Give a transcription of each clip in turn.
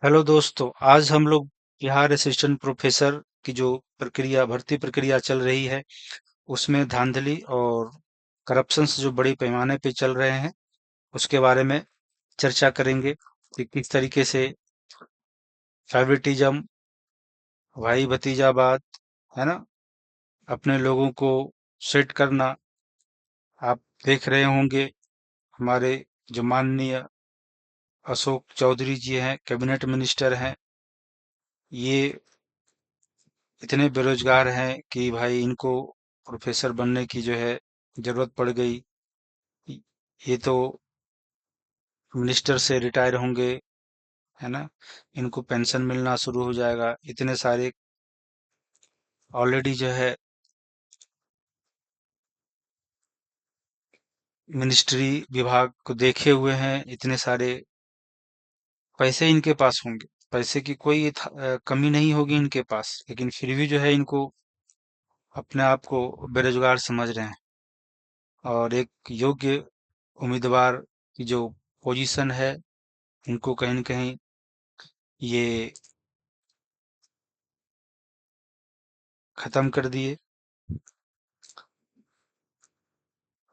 Hello दोस्तों, आज हम लोग बिहार असिस्टेंट प्रोफेसर की जो प्रक्रिया भर्ती प्रक्रिया चल रही है उसमें धांधली और करप्शंस जो बड़ी पैमाने पे चल रहे हैं उसके बारे में चर्चा करेंगे कि किस तरीके से फेवरेटिज्म, भाई भतीजावाद, है ना, अपने लोगों को सेट करना। आप देख रहे होंगे हमारे जो माननीय अशोक चौधरी जी हैं, कैबिनेट मिनिस्टर हैं, ये इतने बेरोजगार हैं कि भाई इनको प्रोफेसर बनने की जो है जरूरत पड़ गई। ये तो मिनिस्टर से रिटायर होंगे, है ना, इनको पेंशन मिलना शुरू हो जाएगा। इतने सारे ऑलरेडी जो है मिनिस्ट्री विभाग को देखे हुए हैं, इतने सारे पैसे इनके पास होंगे, पैसे की कोई कमी नहीं होगी इनके पास, लेकिन फिर भी जो है इनको अपने आप को बेरोजगार समझ रहे हैं। और एक योग्य उम्मीदवार की जो पोजीशन है इनको कहीं न कहीं ये खत्म कर दिए।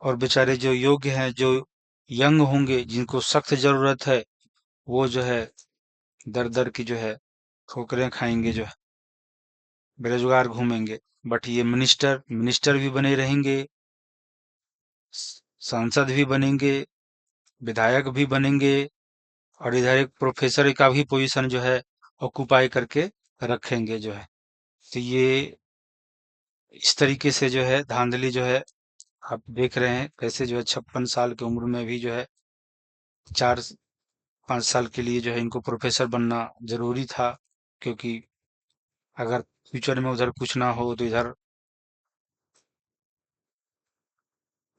और बेचारे जो योग्य हैं, जो यंग होंगे, जिनको सख्त जरूरत है, वो जो है दर दर की जो है ठोकरें खाएंगे, जो है बेरोजगार घूमेंगे। बट ये मिनिस्टर मिनिस्टर भी बने रहेंगे, सांसद भी बनेंगे, विधायक भी बनेंगे, और इधर एक प्रोफेसर का भी पोजीशन जो है ऑक्युपाई करके रखेंगे, जो है। तो ये इस तरीके से जो है धांधली जो है आप देख रहे हैं कैसे जो है 56 साल की उम्र में भी जो है 4-5 साल के लिए जो है इनको प्रोफेसर बनना जरूरी था। क्योंकि अगर फ्यूचर में उधर कुछ ना हो तो इधर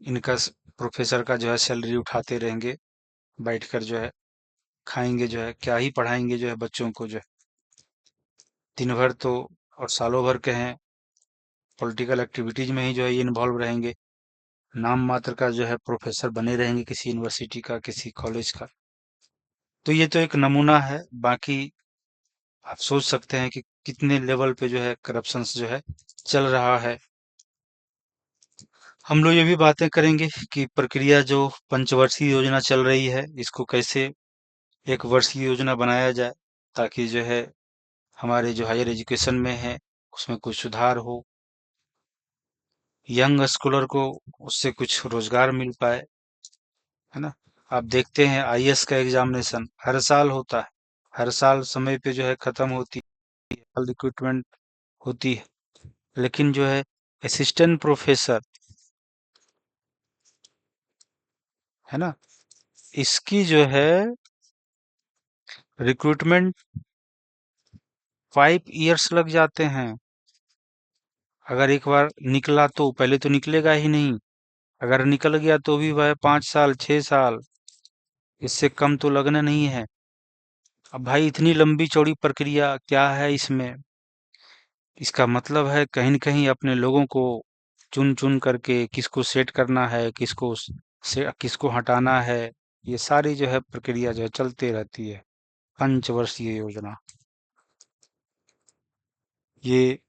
इनका प्रोफेसर का जो है सैलरी उठाते रहेंगे, बैठकर जो है खाएंगे, जो है क्या ही पढ़ाएंगे जो है बच्चों को, जो है दिन भर तो और सालों भर के हैं पॉलिटिकल एक्टिविटीज में ही जो है ये इन्वॉल्व रहेंगे। नाम मात्र का जो है प्रोफेसर बने रहेंगे किसी यूनिवर्सिटी का, किसी कॉलेज का। तो ये तो एक नमूना है। बाकी आप सोच सकते हैं कि कितने लेवल पे जो है करप्शंस जो है चल रहा है। हम लोग ये भी बातें करेंगे कि प्रक्रिया जो पंचवर्षीय योजना चल रही है इसको कैसे एक वर्षीय योजना बनाया जाए, ताकि जो है हमारे जो हायर एजुकेशन में है उसमें कुछ सुधार हो, यंग स्कॉलर को उससे कुछ रोजगार मिल पाए, है ना। आप देखते हैं आईएएस का एग्जामिनेशन हर साल होता है, हर साल समय पे जो है खत्म होती है, रिक्रूटमेंट होती है, लेकिन जो है असिस्टेंट प्रोफेसर, है ना, इसकी जो है रिक्रूटमेंट 5 इयर्स लग जाते हैं। अगर एक बार निकला तो पहले तो निकलेगा ही नहीं, अगर निकल गया तो भी वह 5 साल 6 साल, इससे कम तो लगना नहीं है। अब भाई इतनी लंबी चौड़ी प्रक्रिया क्या है इसमें? इसका मतलब है कहीं न कहीं अपने लोगों को चुन चुन करके किसको सेट करना है, से किसको हटाना है, ये सारी जो है प्रक्रिया जो है चलते रहती है। पंचवर्षीय योजना, ये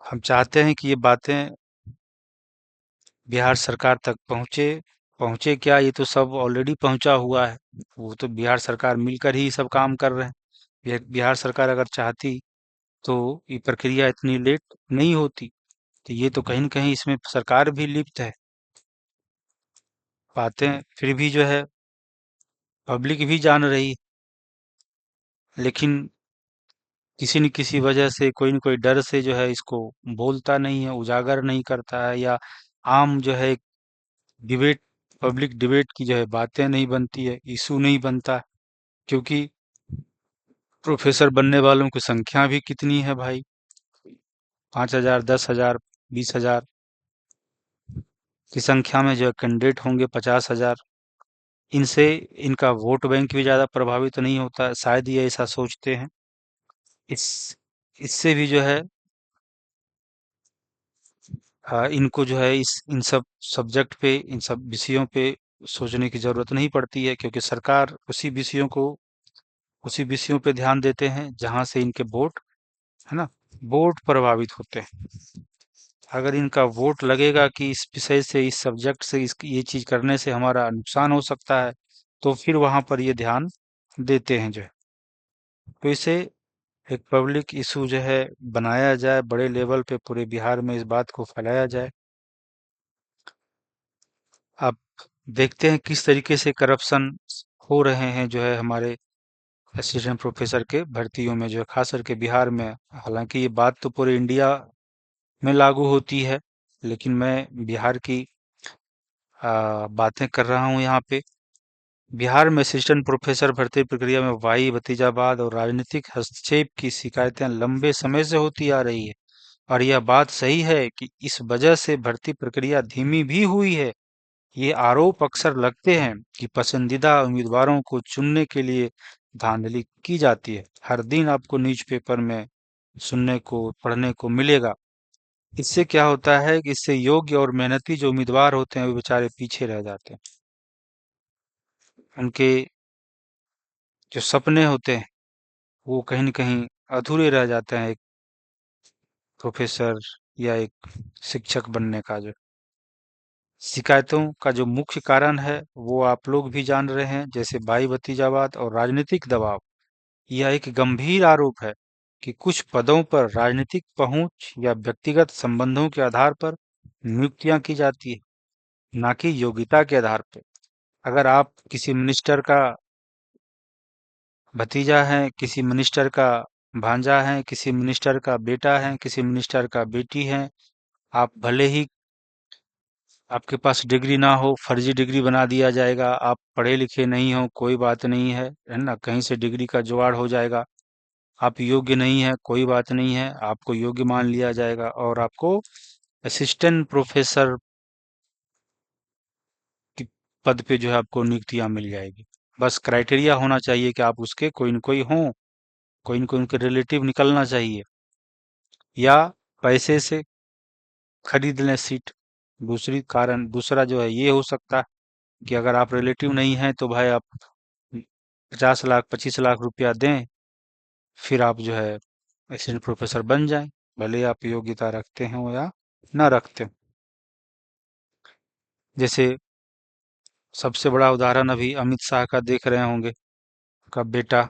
हम चाहते हैं कि ये बातें बिहार सरकार तक पहुंचे। पहुंचे क्या, ये तो सब ऑलरेडी पहुंचा हुआ है। वो तो बिहार सरकार मिलकर ही सब काम कर रहे हैं। बिहार सरकार अगर चाहती तो ये प्रक्रिया इतनी लेट नहीं होती। तो ये तो कहीं न कहीं इसमें सरकार भी लिप्त है। बातें फिर भी जो है पब्लिक भी जान रही है, लेकिन किसी न किसी वजह से कोई न कोई डर से जो है इसको बोलता नहीं है, उजागर नहीं करता है, या आम जो है डिबेट, पब्लिक डिबेट की जो है बातें नहीं बनती है, इशू नहीं बनता है। क्योंकि प्रोफेसर बनने वालों की संख्या भी कितनी है भाई, 5,000, 10,000, 20,000 की संख्या में जो है कैंडिडेट होंगे 50,000। इनसे इनका वोट बैंक भी ज्यादा प्रभावित नहीं होता है, शायद ये ऐसा सोचते हैं। इस इससे भी जो है इनको जो है इस इन सब सब्जेक्ट पे, इन सब विषयों पे सोचने की जरूरत नहीं पड़ती है, क्योंकि सरकार उसी विषयों को उसी विषयों पे ध्यान देते हैं जहां से इनके वोट, है ना, वोट प्रभावित होते हैं। अगर इनका वोट लगेगा कि इस विषय से, इस सब्जेक्ट से, इस ये चीज करने से हमारा नुकसान हो सकता है, तो फिर वहां पर ये ध्यान देते हैं जो है। तो इसे एक पब्लिक इशू जो है बनाया जाए, बड़े लेवल पे पूरे बिहार में इस बात को फैलाया जाए। आप देखते हैं किस तरीके से करप्शन हो रहे हैं जो है हमारे असिस्टेंट प्रोफेसर के भर्तियों में जो है, खास करके बिहार में। हालांकि ये बात तो पूरे इंडिया में लागू होती है, लेकिन मैं बिहार की बातें कर रहा हूँ यहाँ पे। बिहार में असिस्टेंट प्रोफेसर भर्ती प्रक्रिया में वाई भतीजावाद और राजनीतिक हस्तक्षेप की शिकायतें लंबे समय से होती आ रही है, और यह बात सही है कि इस वजह से भर्ती प्रक्रिया धीमी भी हुई है। ये आरोप अक्सर लगते हैं कि पसंदीदा उम्मीदवारों को चुनने के लिए धांधली की जाती है। हर दिन आपको न्यूज़पेपर में सुनने को, पढ़ने को मिलेगा। इससे क्या होता है कि इससे योग्य और मेहनती जो उम्मीदवार होते हैं वो बेचारे पीछे रह जाते हैं। उनके जो सपने होते हैं वो कहीं न कहीं अधूरे रह जाते हैं, एक प्रोफेसर या एक शिक्षक बनने का जो। शिकायतों का जो मुख्य कारण है वो आप लोग भी जान रहे हैं, जैसे भाई भतीजावाद और राजनीतिक दबाव। यह एक गंभीर आरोप है कि कुछ पदों पर राजनीतिक पहुंच या व्यक्तिगत संबंधों के आधार पर नियुक्तियां की जाती है, ना कि योग्यता के आधार पर। अगर आप किसी मिनिस्टर का भतीजा हैं, किसी मिनिस्टर का भांजा है, किसी मिनिस्टर का बेटा है, किसी मिनिस्टर का बेटी है, आप भले ही आपके पास डिग्री ना हो, फर्जी डिग्री बना दिया जाएगा। आप पढ़े लिखे नहीं हो, कोई बात नहीं है ना, कहीं से डिग्री का जुगाड़ हो जाएगा। आप योग्य नहीं है, कोई बात नहीं है, आपको योग्य मान लिया जाएगा और आपको असिस्टेंट प्रोफेसर की पद पे जो है आपको नियुक्तियां मिल जाएगी। बस क्राइटेरिया होना चाहिए कि आप उसके कोई न कोई हों, कोई न कोई उनके रिलेटिव निकलना चाहिए, या पैसे से खरीद लें सीट। दूसरी कारण दूसरा जो है ये हो सकता है कि अगर आप रिलेटिव नहीं हैं तो भाई आप 50 लाख 25 लाख रुपया दें, फिर आप जो है असिस्टेंट प्रोफेसर बन जाएं, भले आप योग्यता रखते हो या ना रखते हो। जैसे सबसे बड़ा उदाहरण अभी अमित शाह का देख रहे होंगे, का बेटा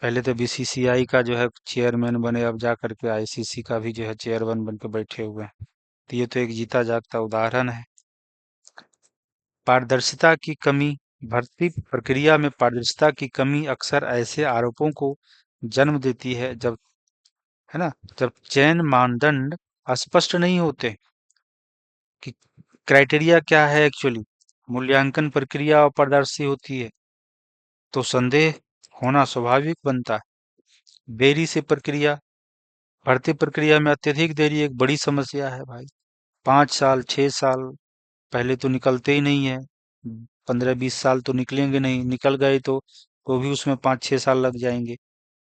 पहले तो बीसीसीआई का जो है चेयरमैन बने, अब जा करके आईसीसी का भी जो है चेयरमैन बन के बैठे हुए हैं। तो ये तो एक जीता जागता उदाहरण है। पारदर्शिता की कमी। भर्ती प्रक्रिया में पारदर्शिता की कमी अक्सर ऐसे आरोपों को जन्म देती है जब, है ना, जब चयन मानदंड स्पष्ट नहीं होते कि क्राइटेरिया क्या है एक्चुअली। मूल्यांकन प्रक्रिया अपारदर्शी होती है तो संदेह होना स्वाभाविक बनता है। देरी से प्रक्रिया। भर्ती प्रक्रिया में अत्यधिक देरी एक बड़ी समस्या है भाई। 5 साल 6 साल पहले तो निकलते ही नहीं है। 15 20 साल तो निकलेंगे नहीं, निकल गए तो भी उसमें 5 6 साल लग जाएंगे।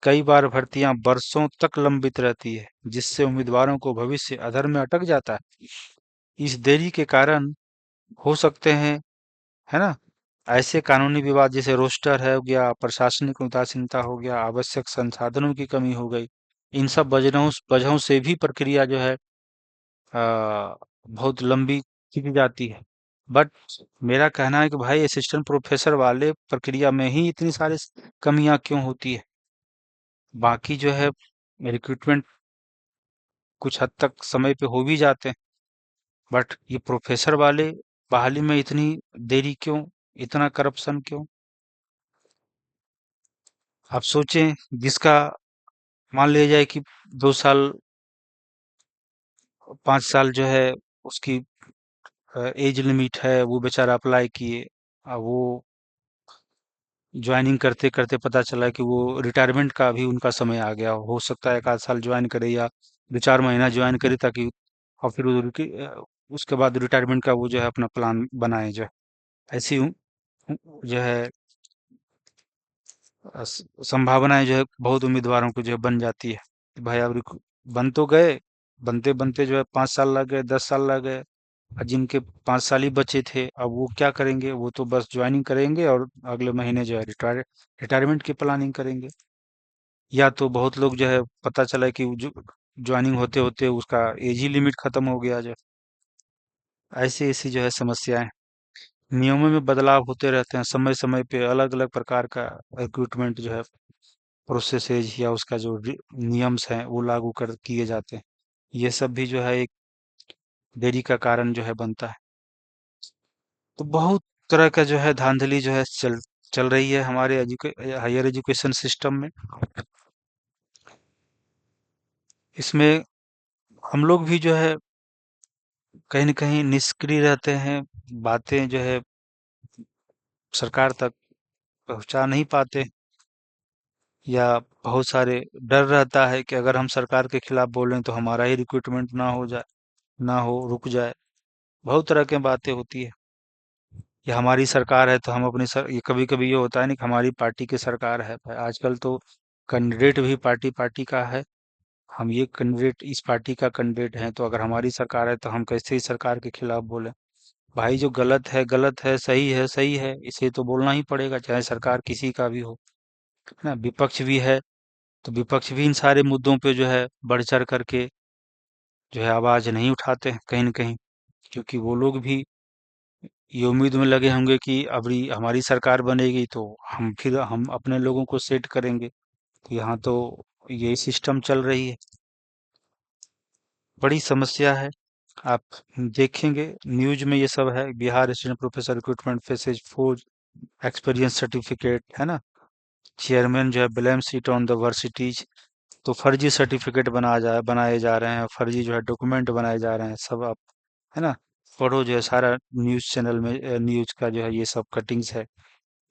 कई बार भर्तियां बरसों तक लंबित रहती है, जिससे उम्मीदवारों को भविष्य अधर में अटक जाता है। इस देरी के कारण हो सकते हैं, है ना, ऐसे कानूनी विवाद जैसे रोस्टर है हो गया, प्रशासनिक उदासीनता हो गया, आवश्यक संसाधनों की कमी हो गई। इन सब वजहों वजहों से भी प्रक्रिया जो है बहुत लंबी खिंच जाती है। बट मेरा कहना है कि भाई असिस्टेंट प्रोफेसर वाले प्रक्रिया में ही इतनी सारी कमियां क्यों होती है। बाकी जो है रिक्रूटमेंट कुछ हद तक समय पे हो भी जाते हैं, बट ये प्रोफेसर वाले बहाली में इतनी देरी क्यों, इतना करप्शन क्यों। आप सोचें, जिसका मान लिया जाए कि 2 साल 5 साल जो है उसकी एज लिमिट है, वो बेचारा अप्लाई किए, वो ज्वाइनिंग करते करते पता चला कि वो रिटायरमेंट का भी उनका समय आ गया। हो सकता है 1 आध साल ज्वाइन करे या 2 4 महीना ज्वाइन करे, ताकि और फिर उसके बाद रिटायरमेंट का वो जो है अपना प्लान बनाए जो है। ऐसी जो है संभावनाएं जो है बहुत उम्मीदवारों को जो है बन जाती है कि भाई अब बन तो गए, बनते बनते जो है 5 साल लग गए 10 साल लग गए, और जिनके 5 साल ही बचे थे, अब वो क्या करेंगे? वो तो बस ज्वाइनिंग करेंगे और अगले महीने जो है रिटायरमेंट की प्लानिंग करेंगे। या तो बहुत लोग जो है, पता चला कि जो ज्वाइनिंग होते होते उसका एज ही लिमिट खत्म हो गया जो, ऐसी ऐसी जो है समस्याएं। नियमों में बदलाव होते रहते हैं, समय समय पे अलग अलग प्रकार का रिक्रूटमेंट जो है, प्रोसेसेज या उसका जो नियम्स हैं वो लागू कर किए जाते हैं। ये सब भी जो है एक देरी का कारण जो है बनता है। तो बहुत तरह का जो है धांधली जो है चल चल रही है हमारे हायर एजुकेशन सिस्टम में। इसमें हम लोग भी जो है कहीं न कहीं निष्क्रिय रहते हैं, बातें जो है सरकार तक पहुंचा नहीं पाते, या बहुत सारे डर रहता है कि अगर हम सरकार के खिलाफ बोलें तो हमारा ही रिक्रूटमेंट ना हो जाए, ना हो, रुक जाए। बहुत तरह की बातें होती है। या हमारी सरकार है तो हम अपनी ये कभी कभी ये होता है नहीं कि हमारी पार्टी की सरकार है। भाई आजकल तो कैंडिडेट भी पार्टी पार्टी का है। हम ये कैंडिडेट इस पार्टी का कैंडिडेट है, तो अगर हमारी सरकार है तो हम कैसे ही सरकार के खिलाफ बोले? भाई जो गलत है, सही है, इसे तो बोलना ही पड़ेगा, चाहे सरकार किसी का भी हो। है ना? विपक्ष भी है, तो विपक्ष भी इन सारे मुद्दों पे जो है बढ़ चढ़ करके जो है आवाज नहीं उठाते हैं कहीं न कहीं, क्योंकि वो लोग भी ये उम्मीद में लगे होंगे कि अभी हमारी सरकार बनेगी तो हम अपने लोगों को सेट करेंगे। तो यहाँ तो यही सिस्टम चल रही है। बड़ी समस्या है। आप देखेंगे न्यूज में ये सब है, Bihar assistant professor recruitment faces 4 experience certificate, है ना? चेयरमैन जो है ब्लेम सीट ऑन द वर्सिटीज। तो फर्जी सर्टिफिकेट बनाए जा रहे हैं, फर्जी जो है डॉक्यूमेंट बनाए जा रहे हैं सब। आप, है ना, पढ़ो जो है सारा न्यूज चैनल में, न्यूज का जो है ये सब कटिंग्स है।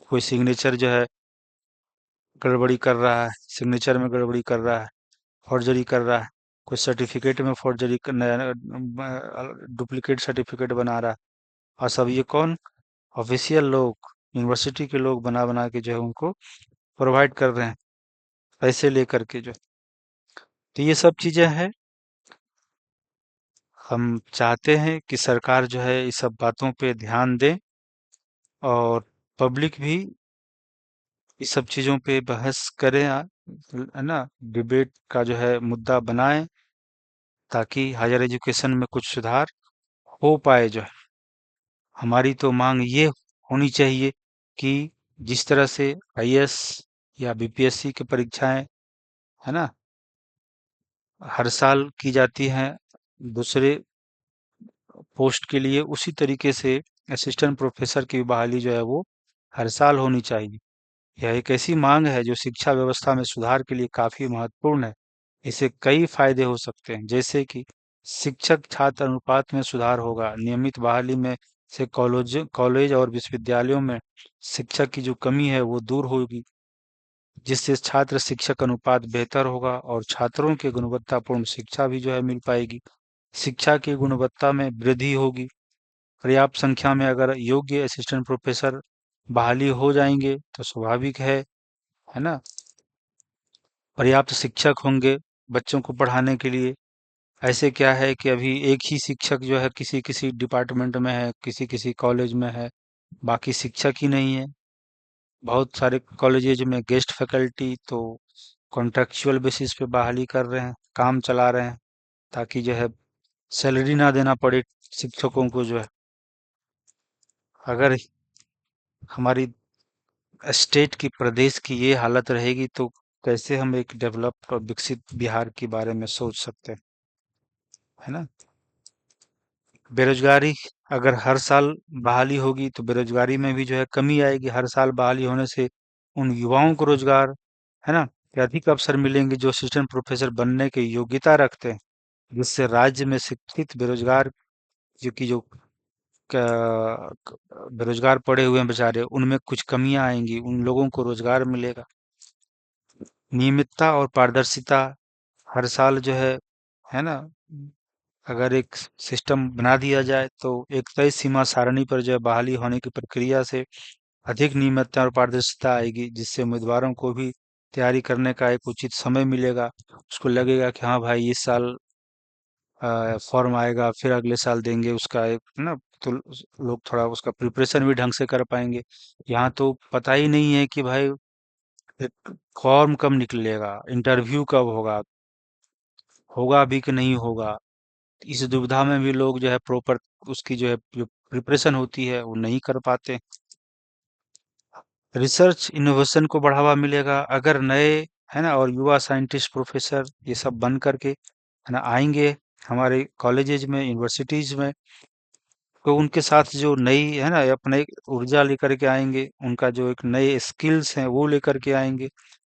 कोई सिग्नेचर जो है गड़बड़ी कर रहा है, सिग्नेचर में गड़बड़ी कर रहा है, फॉर्जरी कर रहा है। कोई सर्टिफिकेट में फॉर्जरी डुप्लीकेट सर्टिफिकेट बना रहा है। और सब ये कौन? ऑफिशियल लोग, यूनिवर्सिटी के लोग बना बना के जो है उनको प्रोवाइड कर रहे हैं, पैसे लेकर के जो। तो ये सब चीजें हैं। हम चाहते हैं कि सरकार जो है इस सब बातों पे ध्यान दे, और पब्लिक भी इस सब चीजों पे बहस करे, है ना, डिबेट का जो है मुद्दा बनाए, ताकि हायर एजुकेशन में कुछ सुधार हो पाए जो है। हमारी तो मांग ये होनी चाहिए कि जिस तरह से आईएएस या बीपीएससी की परीक्षाएं, है ना, हर साल की जाती हैं दूसरे पोस्ट के लिए, उसी तरीके से असिस्टेंट प्रोफेसर की बहाली जो है वो हर साल होनी चाहिए। यह एक ऐसी मांग है जो शिक्षा व्यवस्था में सुधार के लिए काफी महत्वपूर्ण है। इससे कई फायदे हो सकते हैं, जैसे कि शिक्षक छात्र अनुपात में सुधार होगा, नियमित बहाली में से कॉलेज और विश्वविद्यालयों में शिक्षक की जो कमी है वो दूर होगी, जिससे छात्र शिक्षक अनुपात बेहतर होगा और छात्रों के गुणवत्तापूर्ण शिक्षा भी जो है मिल पाएगी। शिक्षा की गुणवत्ता में वृद्धि होगी। पर्याप्त संख्या में अगर योग्य असिस्टेंट प्रोफेसर बहाली हो जाएंगे तो स्वाभाविक है ना, पर्याप्त शिक्षक होंगे बच्चों को पढ़ाने के लिए। ऐसे क्या है कि अभी एक ही शिक्षक जो है किसी किसी डिपार्टमेंट में है, किसी किसी कॉलेज में है, बाकी शिक्षक ही नहीं है। बहुत सारे कॉलेजेज में गेस्ट फैकल्टी तो कॉन्ट्रेक्चुअल बेसिस पे बहाली कर रहे हैं, काम चला रहे हैं, ताकि जो है सैलरी ना देना पड़े शिक्षकों को जो है। अगर हमारी स्टेट की, प्रदेश की ये हालत रहेगी तो कैसे हम एक डेवलप्ड और विकसित बिहार के बारे में सोच सकते हैं? है ना? बेरोजगारी, अगर हर साल बहाली होगी तो बेरोजगारी में भी जो है कमी आएगी। हर साल बहाली होने से उन युवाओं को रोजगार, है ना, के अधिक अवसर मिलेंगे जो असिस्टेंट प्रोफेसर बनने की योग्यता रखते हैं, जिससे राज्य में शिक्षित बेरोजगार, जो कि जो बेरोजगार पड़े हुए हैं बेचारे, उनमें कुछ कमियां आएंगी, उन लोगों को रोजगार मिलेगा। नियमितता और पारदर्शिता, हर साल जो है ना, अगर एक सिस्टम बना दिया जाए तो एक तय सीमा सारणी पर जो है बहाली होने की प्रक्रिया से अधिक नियमितता और पारदर्शिता आएगी, जिससे उम्मीदवारों को भी तैयारी करने का एक उचित समय मिलेगा। उसको लगेगा कि हाँ भाई इस साल फॉर्म आएगा फिर अगले साल देंगे उसका एक ना, तो लोग थोड़ा उसका प्रिपरेशन भी ढंग से कर पाएंगे। यहाँ तो पता ही नहीं है कि भाई एक फॉर्म कब निकलेगा, इंटरव्यू कब होगा, होगा भी कि नहीं होगा। इस दुविधा में भी लोग जो है प्रॉपर उसकी जो है जो प्रिपरेशन होती है वो नहीं कर पाते। रिसर्च इनोवेशन को बढ़ावा मिलेगा अगर नए, है ना, और युवा साइंटिस्ट प्रोफेसर ये सब बन करके, है ना, आएंगे हमारे कॉलेजेज में, यूनिवर्सिटीज में। तो उनके साथ जो नई, है ना, अपने ऊर्जा लेकर के आएंगे, उनका जो एक नए स्किल्स हैं वो लेकर के आएंगे,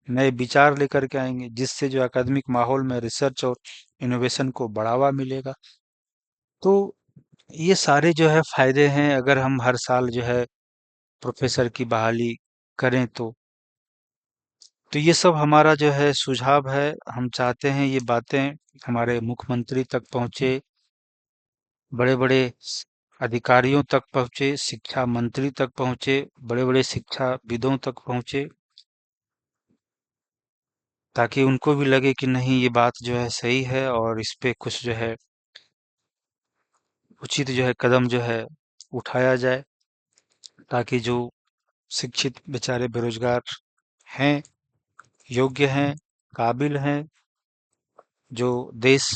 नए विचार लेकर के आएंगे, जिससे जो एकेडमिक माहौल में रिसर्च और इनोवेशन को बढ़ावा मिलेगा। तो ये सारे जो है फायदे हैं अगर हम हर साल जो है प्रोफेसर की बहाली करें तो ये सब हमारा जो है सुझाव है। हम चाहते हैं ये बातें हमारे मुख्यमंत्री तक पहुंचे, बड़े बड़े अधिकारियों तक पहुंचे, शिक्षा मंत्री तक पहुंचे, बड़े बड़े शिक्षाविदों तक पहुंचे, ताकि उनको भी लगे कि नहीं ये बात जो है सही है और इस पे कुछ जो है उचित जो है कदम जो है उठाया जाए, ताकि जो शिक्षित बेचारे बेरोजगार हैं, योग्य हैं, काबिल हैं, जो देश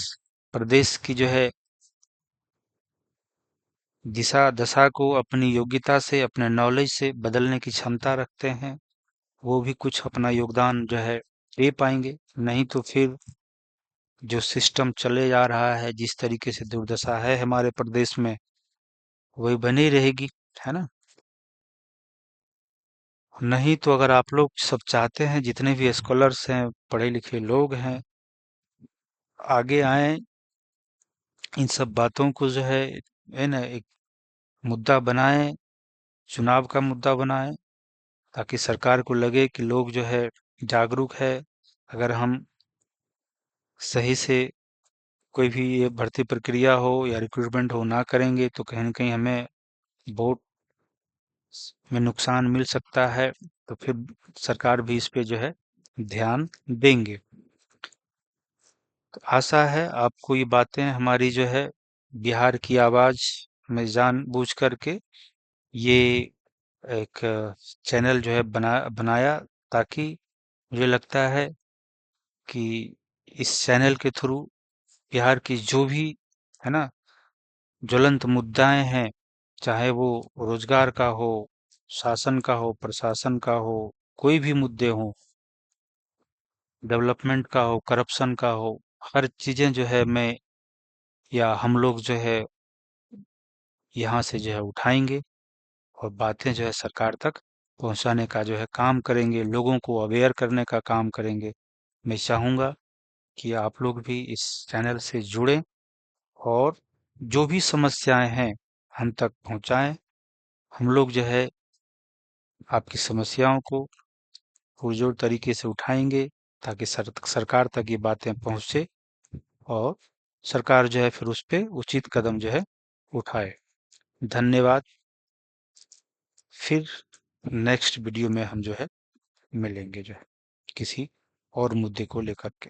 प्रदेश की जो है दिशा दशा को अपनी योग्यता से, अपने नॉलेज से बदलने की क्षमता रखते हैं, वो भी कुछ अपना योगदान जो है दे पाएंगे। नहीं तो फिर जो सिस्टम चले जा रहा है, जिस तरीके से दुर्दशा है हमारे प्रदेश में, वही बनी रहेगी, है ना। नहीं तो अगर आप लोग सब चाहते हैं, जितने भी स्कॉलर्स हैं, पढ़े लिखे लोग हैं, आगे आए, इन सब बातों को जो है ना, एक मुद्दा बनाएं, चुनाव का मुद्दा बनाएं, ताकि सरकार को लगे कि लोग जो है जागरूक है। अगर हम सही से कोई भी ये भर्ती प्रक्रिया हो या रिक्रूटमेंट हो ना करेंगे तो कहीं न कहीं हमें वोट में नुकसान मिल सकता है। तो फिर सरकार भी इस पे जो है ध्यान देंगे। तो आशा है आपको ये बातें हमारी जो है बिहार की आवाज में जानबूझ करके ये एक चैनल जो है बनाया, ताकि मुझे लगता है कि इस चैनल के थ्रू बिहार की जो भी, है ना, ज्वलंत मुद्दाएं हैं, चाहे वो रोजगार का हो, शासन का हो, प्रशासन का हो, कोई भी मुद्दे हों, डेवलपमेंट का हो, करप्शन का हो, हर चीजें जो है मैं या हम लोग जो है यहाँ से जो है उठाएंगे और बातें जो है सरकार तक पहुंचाने का जो है काम करेंगे, लोगों को अवेयर करने का काम करेंगे। मैं चाहूंगा कि आप लोग भी इस चैनल से जुड़ें और जो भी समस्याएं हैं हम तक पहुंचाएं। हम लोग जो है आपकी समस्याओं को पुरजोर तरीके से उठाएंगे, ताकि सरकार तक ये बातें पहुंचे और सरकार जो है फिर उस पे उचित कदम जो है उठाए। धन्यवाद। फिर नेक्स्ट वीडियो में हम जो है मिलेंगे जो है किसी और मुद्दे को लेकर के।